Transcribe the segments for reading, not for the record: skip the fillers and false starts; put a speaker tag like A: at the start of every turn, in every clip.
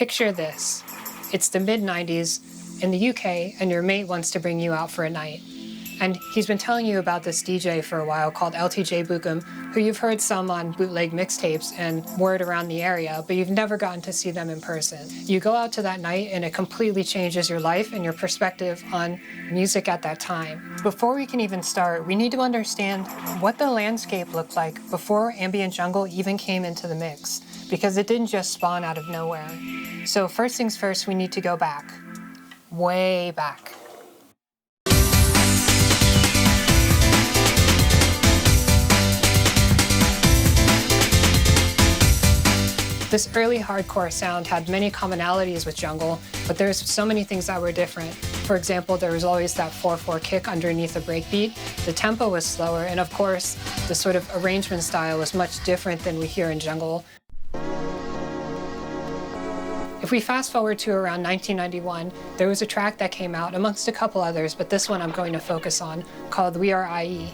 A: Picture this. It's the mid-90s in the UK, and your mate wants to bring you out for a night. And he's been telling you about this DJ for a while called LTJ Bukum, who you've heard some on bootleg mixtapes and word around the area, but you've never gotten to see them in person. You go out to that night and it completely changes your life and your perspective on music at that time. Before we can even start, we need to understand what the landscape looked like before ambient jungle even came into the mix, because it didn't just spawn out of nowhere. So first things first, we need to go back, way back. This early hardcore sound had many commonalities with jungle, but there's so many things that were different. For example, there was always that 4/4 kick underneath the breakbeat. The tempo was slower, and of course, the sort of arrangement style was much different than we hear in jungle. If we fast forward to around 1991, there was a track that came out amongst a couple others, but this one I'm going to focus on, called We Are IE.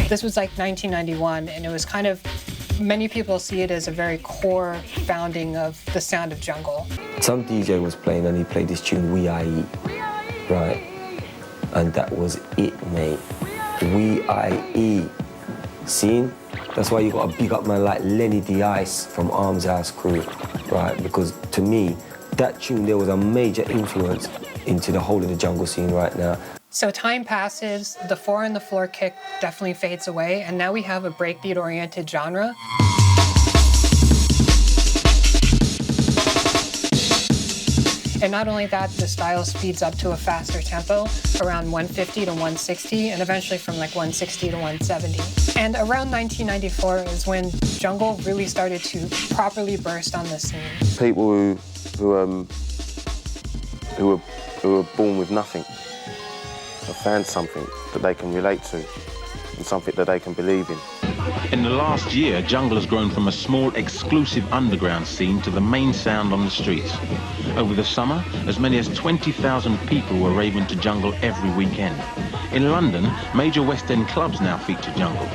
A: This was like 1991, and it was kind of, many people see it as a very core founding of the sound of jungle.
B: Some DJ was playing and he played this tune, We IE, right? And that was it, mate. We IE. See? That's why you gotta big up man like Lenny the Ice from Arms House Crew, right? Because to me, that tune there was a major influence into the whole of the jungle scene right now.
A: So time passes, the 4 on the floor kick definitely fades away, and now we have a breakbeat-oriented genre. And not only that, the style speeds up to a faster tempo, around 150 to 160, and eventually from like 160 to 170. And around 1994 is when jungle really started to properly burst on the scene.
C: People who were born with nothing have found something that they can relate to and something that they can believe in.
D: In the last year, jungle has grown from a small, exclusive underground scene to the main sound on the streets. Over the summer, as many as 20,000 people were raving to jungle every weekend. In London, major West End clubs now feature jungle.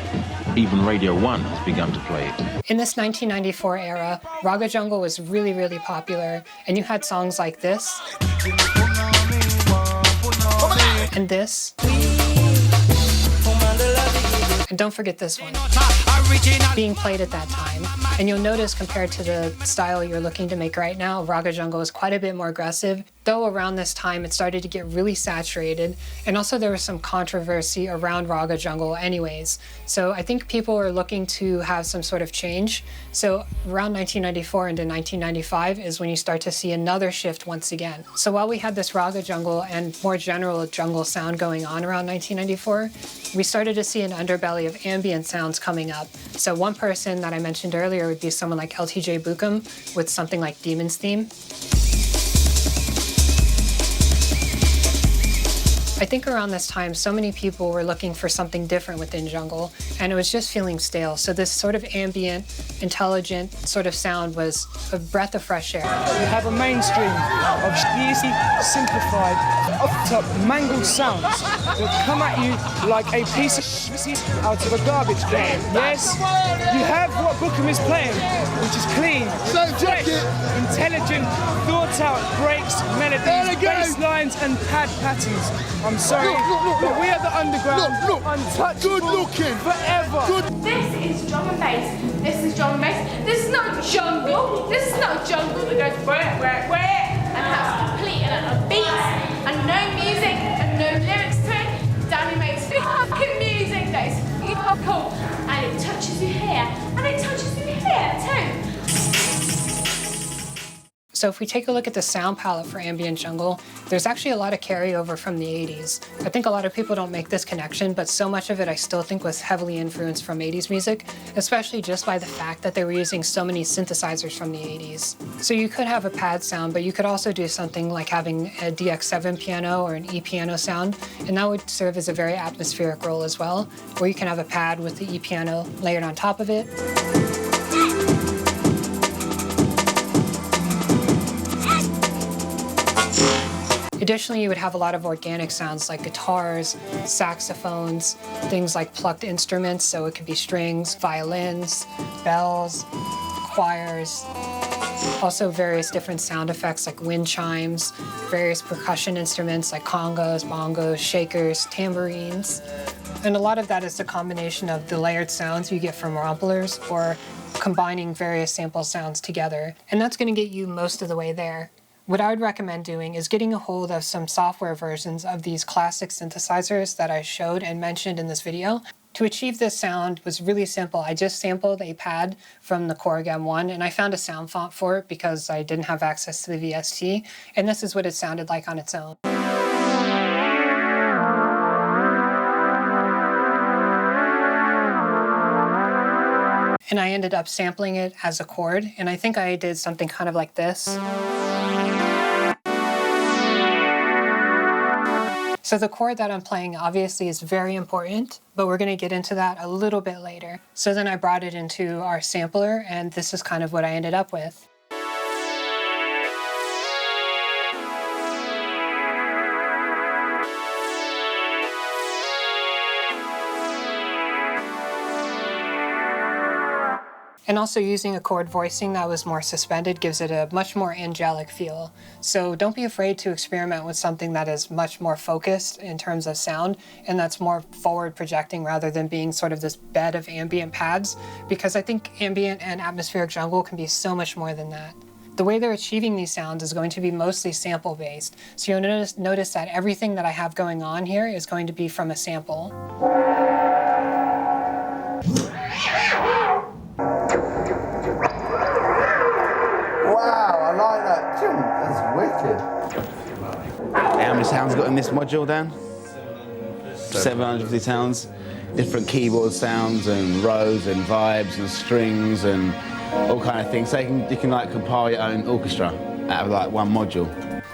D: Even Radio 1 has begun to play it.
A: In this 1994 era, raga jungle was really, really popular, and you had songs like this, and this, and don't forget this one, being played at that time. And you'll notice compared to the style you're looking to make right now, raga jungle is quite a bit more aggressive, though around this time it started to get really saturated, and also there was some controversy around raga jungle anyways. So I think people were looking to have some sort of change. So around 1994 into 1995 is when you start to see another shift once again. So while we had this raga jungle and more general jungle sound going on around 1994, we started to see an underbelly of ambient sounds coming up. So one person that I mentioned earlier would be someone like LTJ Bukum with something like Demon's Theme. I think around this time, so many people were looking for something different within jungle, and it was just feeling stale. So this sort of ambient, intelligent sort of sound was a breath of fresh air.
E: You have a mainstream of easy, simplified, up-top, mangled sounds that come at you like a piece of shit out of a garbage can. Yes, you have what Bukum is playing, which is clean, fresh, intelligent, thought-out breaks, melodies, bass lines, and pad patterns. I'm sorry, but we are the underground, untouchable, good looking, forever.
F: This is drum and bass. This is drum and bass. This is not jungle. This is not jungle that goes where, and has complete and beats and no music and no lyrics to it. Danny makes fucking music that is cool, and it touches you here, and it touches you here too.
A: So if we take a look at the sound palette for ambient jungle, there's actually a lot of carryover from the 80s. I think a lot of people don't make this connection, but so much of it I still think was heavily influenced from 80s music, especially just by the fact that they were using so many synthesizers from the 80s. So you could have a pad sound, but you could also do something like having a DX7 piano or an E piano sound, and that would serve as a very atmospheric role as well, where you can have a pad with the E piano layered on top of it. Additionally, you would have a lot of organic sounds like guitars, saxophones, things like plucked instruments, so it could be strings, violins, bells, choirs. Also various different sound effects like wind chimes, various percussion instruments like congos, bongos, shakers, tambourines. And a lot of that is the combination of the layered sounds you get from romplers or combining various sample sounds together. And that's going to get you most of the way there. What I would recommend doing is getting a hold of some software versions of these classic synthesizers that I showed and mentioned in this video. To achieve this sound was really simple. I just sampled a pad from the Chord M1 and I found a sound font for it because I didn't have access to the VST, and this is what it sounded like on its own. And I ended up sampling it as a chord, and I think I did something kind of like this. So the chord that I'm playing obviously is very important, but we're going to get into that a little bit later. So then I brought it into our sampler, and this is kind of what I ended up with. And also using a chord voicing that was more suspended gives it a much more angelic feel. So don't be afraid to experiment with something that is much more focused in terms of sound and that's more forward projecting rather than being sort of this bed of ambient pads, because I think ambient and atmospheric jungle can be so much more than that. The way they're achieving these sounds is going to be mostly sample based. So you'll notice that everything that I have going on here is going to be from a sample.
G: Wow, I like that tune. That's wicked.
H: How many sounds got in this module, Dan? 750 sounds. Different keyboard sounds and rows and vibes and strings and all kind of things. So you can like compile your own orchestra out of like one module.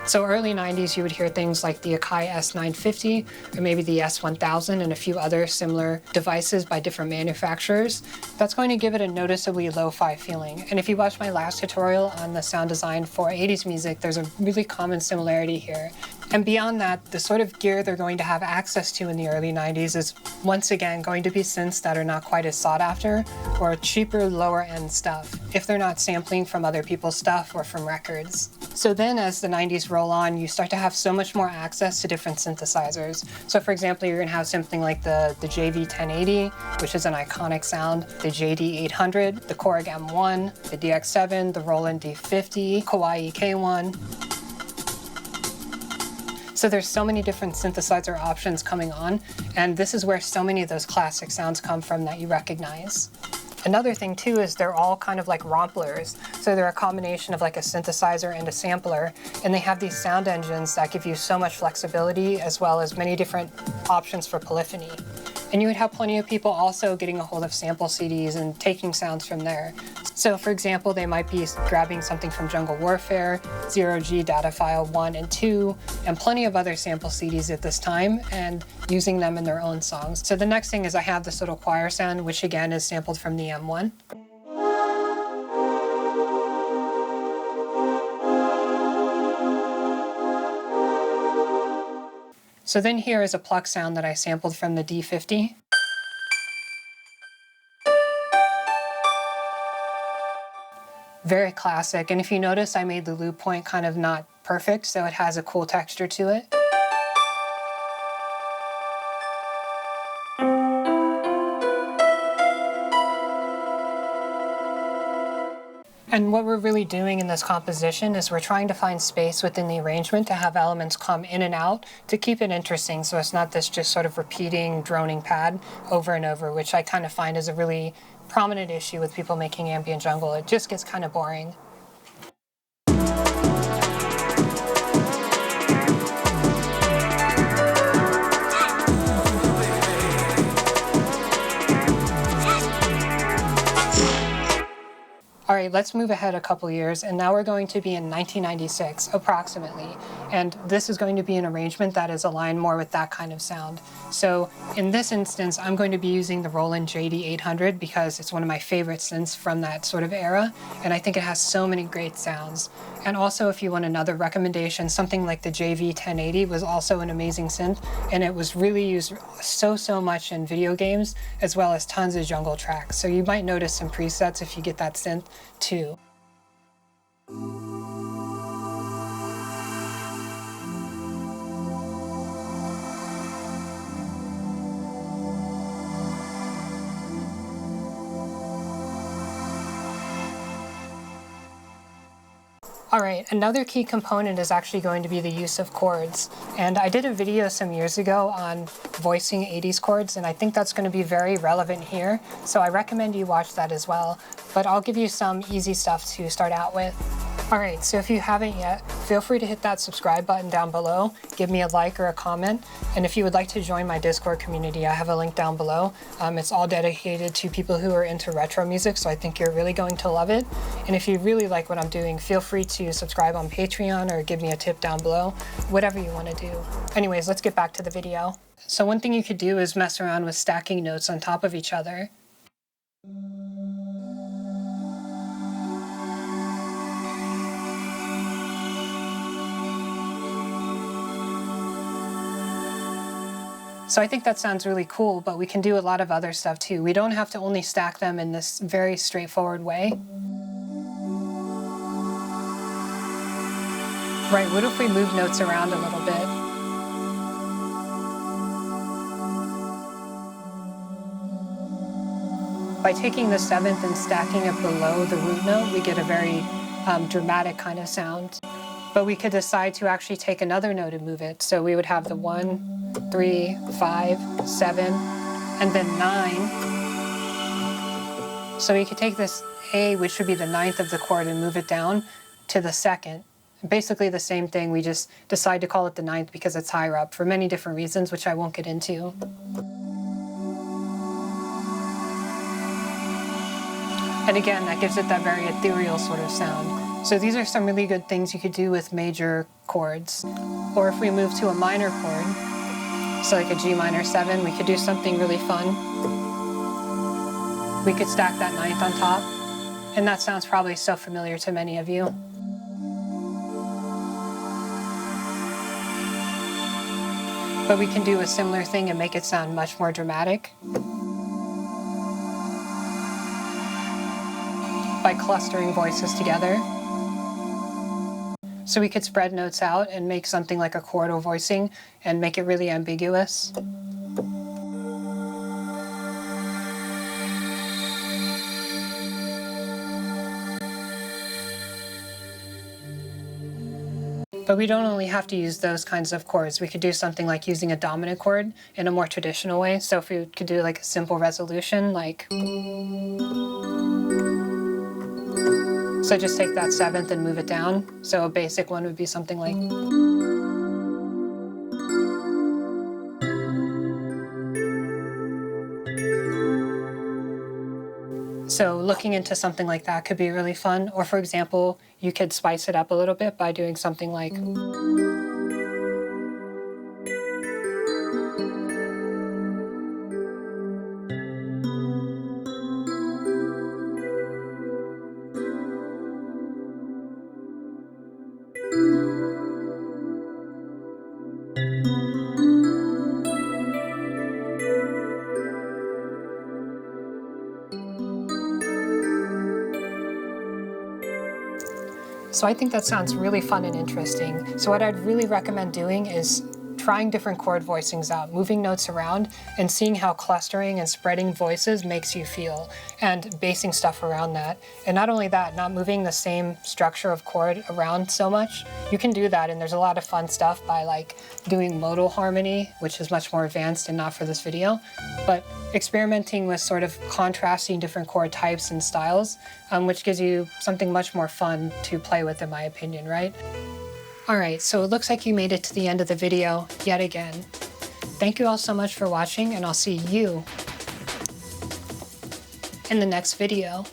A: So early 90s, you would hear things like the Akai S950 or maybe the S1000 and a few other similar devices by different manufacturers. That's going to give it a noticeably lo-fi feeling. And if you watch my last tutorial on the sound design for 80s music, there's a really common similarity here. And beyond that, the sort of gear they're going to have access to in the early 90s is once again going to be synths that are not quite as sought after or cheaper, lower end stuff, if they're not sampling from other people's stuff or from records. So then as the 90s roll on, you start to have so much more access to different synthesizers. So for example, you're going to have something like the JV1080, which is an iconic sound, the JD800, the Korg M1, the DX7, the Roland D50, Kawaii K1. So there's so many different synthesizer options coming on, and this is where so many of those classic sounds come from that you recognize. Another thing too is they're all kind of like romplers. So they're a combination of like a synthesizer and a sampler, and they have these sound engines that give you so much flexibility as well as many different options for polyphony. And you would have plenty of people also getting a hold of sample CDs and taking sounds from there. So for example, they might be grabbing something from Jungle Warfare, Zero G Data File 1 and 2, and plenty of other sample CDs at this time, and using them in their own songs. So the next thing is I have this little choir sound, which again is sampled from the M1. So then here is a pluck sound that I sampled from the D50. Very classic, and if you notice, I made the loop point kind of not perfect, so it has a cool texture to it. And what we're really doing in this composition is we're trying to find space within the arrangement to have elements come in and out to keep it interesting, so it's not this just sort of repeating, droning pad over and over, which I kind of find is a really prominent issue with people making ambient jungle. It just gets kind of boring. All right, let's move ahead a couple years, and now we're going to be in 1996, approximately. and this is going to be an arrangement that is aligned more with that kind of sound. So in this instance, I'm going to be using the Roland JD800 because it's one of my favorite synths from that sort of era, and I think it has so many great sounds. And also, if you want another recommendation, something like the JV1080 was also an amazing synth, and it was really used so much in video games, as well as tons of jungle tracks. So you might notice some presets if you get that synth too. All right, another key component is actually going to be the use of chords. And I did a video some years ago on voicing 80s chords, and I think that's going to be very relevant here. So I recommend you watch that as well. But I'll give you some easy stuff to start out with. All right, so if you haven't yet, feel free to hit that subscribe button down below, give me a like or a comment, and if you would like to join my Discord community, I have a link down below. It's all dedicated to people who are into retro music, so I think you're really going to love it. And if you really like what I'm doing, feel free to subscribe on Patreon or give me a tip down below, whatever you want to do. Anyways, let's get back to the video. So one thing you could do is mess around with stacking notes on top of each other. So I think that sounds really cool, but we can do a lot of other stuff too. We don't have to only stack them in this very straightforward way. Right, what if we move notes around a little bit? By taking the 7th and stacking it below the root note, we get a very dramatic kind of sound. But we could decide to actually take another note and move it. So we would have the 1, 3, 5, 7, and then 9. So we could take this A, which would be the 9th of the chord, and move it down to the 2nd. Basically the same thing, we just decide to call it the 9th because it's higher up for many different reasons, which I won't get into. And again, that gives it that very ethereal sort of sound. So these are some really good things you could do with major chords. Or if we move to a minor chord, so like a G minor 7, we could do something really fun. We could stack that 9th on top, and that sounds probably so familiar to many of you. But we can do a similar thing and make it sound much more dramatic by clustering voices together. So we could spread notes out and make something like a chordal voicing and make it really ambiguous. But we don't only have to use those kinds of chords. We could do something like using a dominant chord in a more traditional way. So if we could do like a simple resolution, like... So just take that 7th and move it down. So a basic one would be something like... So looking into something like that could be really fun. Or for example, you could spice it up a little bit by doing something like... So I think that sounds really fun and interesting. So what I'd really recommend doing is trying different chord voicings out, moving notes around, and seeing how clustering and spreading voices makes you feel, and basing stuff around that. And not only that, not moving the same structure of chord around so much. You can do that, and there's a lot of fun stuff by like doing modal harmony, which is much more advanced and not for this video, but experimenting with sort of contrasting different chord types and styles, which gives you something much more fun to play with, in my opinion, right? All right, so it looks like you made it to the end of the video yet again. Thank you all so much for watching, and I'll see you in the next video.